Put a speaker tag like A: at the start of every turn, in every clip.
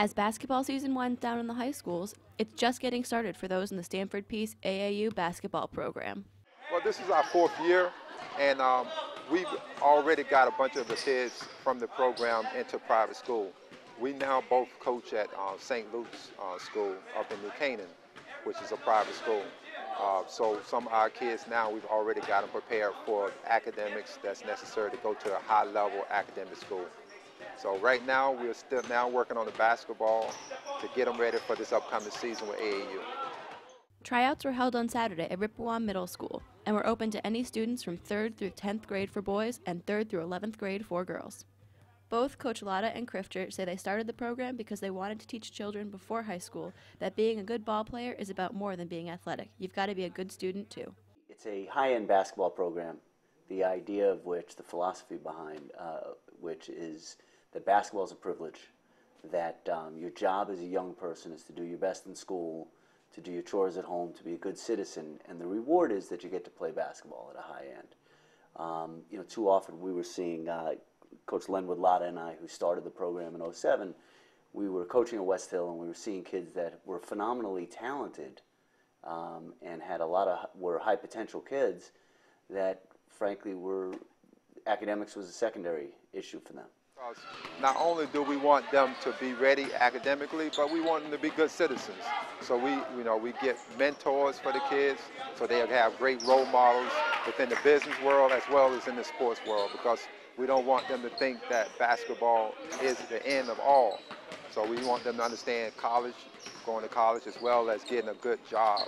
A: As basketball season winds down in the high schools, it's just getting started for those in the Stanford Peace AAU basketball program.
B: Well, this is our fourth year, and we've already got a bunch of the kids from the program into private school. We now both coach at St. Luke's School up in New Canaan, which is a private school. So some of our kids now, we've already got them prepared for academics that's necessary to go to a high-level academic school. So right now, we're still now working on the basketball to get them ready for this upcoming season with AAU.
A: Tryouts were held on Saturday at Rippewa Middle School and were open to any students from 3rd through 10th grade for boys and 3rd through 11th grade for girls. Both Coach Lotta and Crifter say they started the program because they wanted to teach children before high school that being a good ball player is about more than being athletic. You've got to be a good student too.
C: It's a high-end basketball program, the idea of which, the philosophy behind which is that basketball is a privilege, that your job as a young person is to do your best in school, to do your chores at home, to be a good citizen, and the reward is that you get to play basketball at a high end. Too often we were seeing Coach Lenwood Lotta and I, who started the program in '07, we were coaching at West Hill, and we were seeing kids that were phenomenally talented and had were high potential kids that, frankly, academics was a secondary issue for them.
B: Not only do we want them to be ready academically, but we want them to be good citizens. So we get mentors for the kids, so they'll have great role models within the business world as well as in the sports world, because we don't want them to think that basketball is the end of all. So we want them to understand college, going to college, as well as getting a good job.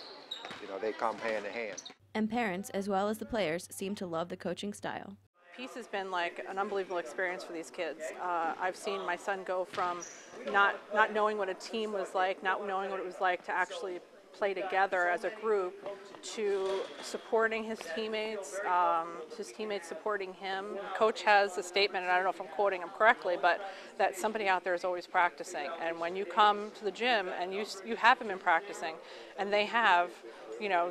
B: They come hand in hand.
A: And parents, as well as the players, seem to love the coaching style.
D: Peace has been like an unbelievable experience for these kids. I've seen my son go from not knowing what a team was like, not knowing what it was like to actually play together as a group, to supporting his teammates supporting him. Coach has a statement, and I don't know if I'm quoting him correctly, but that somebody out there is always practicing. And when you come to the gym and you have him in practicing, and they have,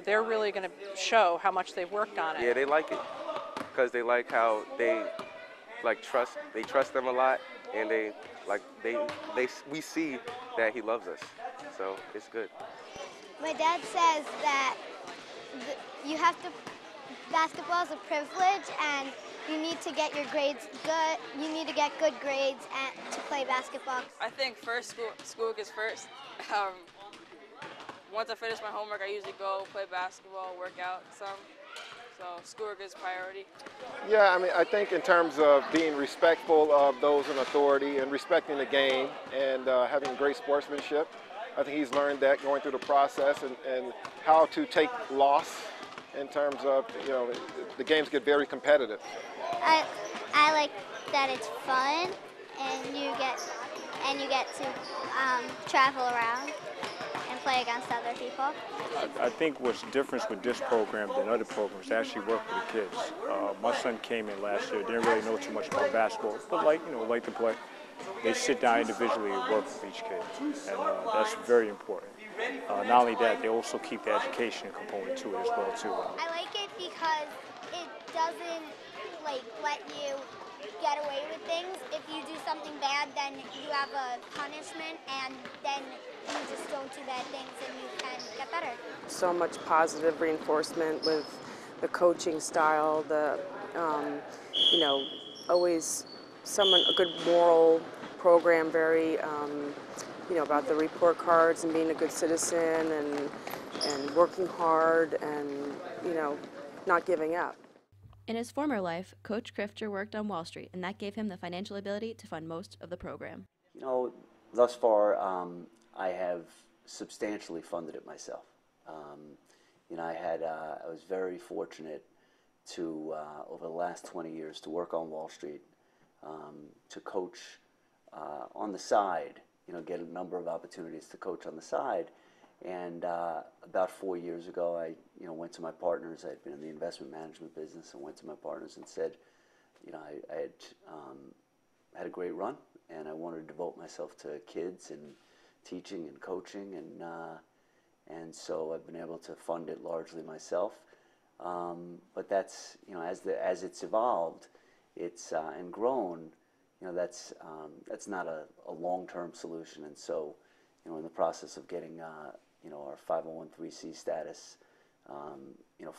D: they're really going to show how much they've worked on it.
E: Yeah, they like it because they like how they trust them a lot, and we see that he loves us, so it's good.
F: My dad says that basketball is a privilege, and you need to get your grades good. You need to get good grades to play basketball.
G: I think first school gets first. Once I finish my homework, I usually go play basketball, work out some. So schoolwork is priority.
H: Yeah, I think in terms of being respectful of those in authority and respecting the game and having great sportsmanship, I think he's learned that going through the process and how to take loss in terms of, the games get very competitive.
F: I like that it's fun and you get to travel around and play against other people.
I: I think what's different with this program than other programs is actually work with the kids. My son came in last year, didn't really know too much about basketball, but like to play. They sit down individually and work with each kid, and that's very important. Not only that, they also keep the education component to it as well too.
F: I like it because it doesn't let you get away with things. If you do something bad, then you have a punishment, and then you just don't do bad things and you can get better.
J: So much positive reinforcement with the coaching style, always a good moral program, very, about the report cards and being a good citizen and working hard and, not giving up.
A: In his former life, Coach Crifter worked on Wall Street, and that gave him the financial ability to fund most of the program.
C: Thus far, I have substantially funded it myself. I was very fortunate to, over the last 20 years, to work on Wall Street, to coach on the side, get a number of opportunities to coach on the side. And about 4 years ago, I went to my partners. I had been in the investment management business, and went to my partners and said, I had a great run, and I wanted to devote myself to kids and teaching and coaching, and so I've been able to fund it largely myself. But that's, as it's evolved, and grown, that's not a long-term solution. And so, in the process of getting our 501(c) status,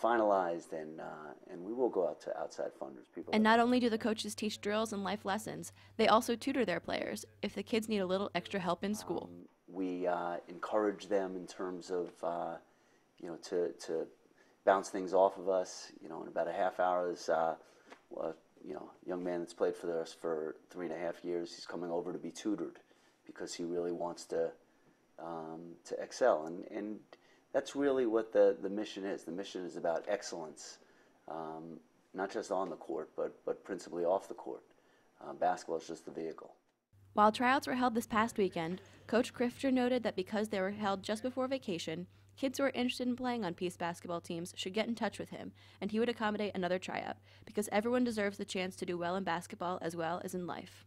C: finalized, and we will go out to outside funders.
A: And not only do the coaches teach drills and life lessons, they also tutor their players if the kids need a little extra help in school.
C: We encourage them in terms of, to bounce things off of us. In about a half hour, young man that's played for us for 3.5 years, he's coming over to be tutored because he really wants to excel. And that's really what the mission is. The mission is about excellence, not just on the court, but principally off the court. Basketball is just the vehicle.
A: While tryouts were held this past weekend, Coach Crifter noted that because they were held just before vacation, kids who are interested in playing on Peace basketball teams should get in touch with him, and he would accommodate another tryout, because everyone deserves the chance to do well in basketball as well as in life.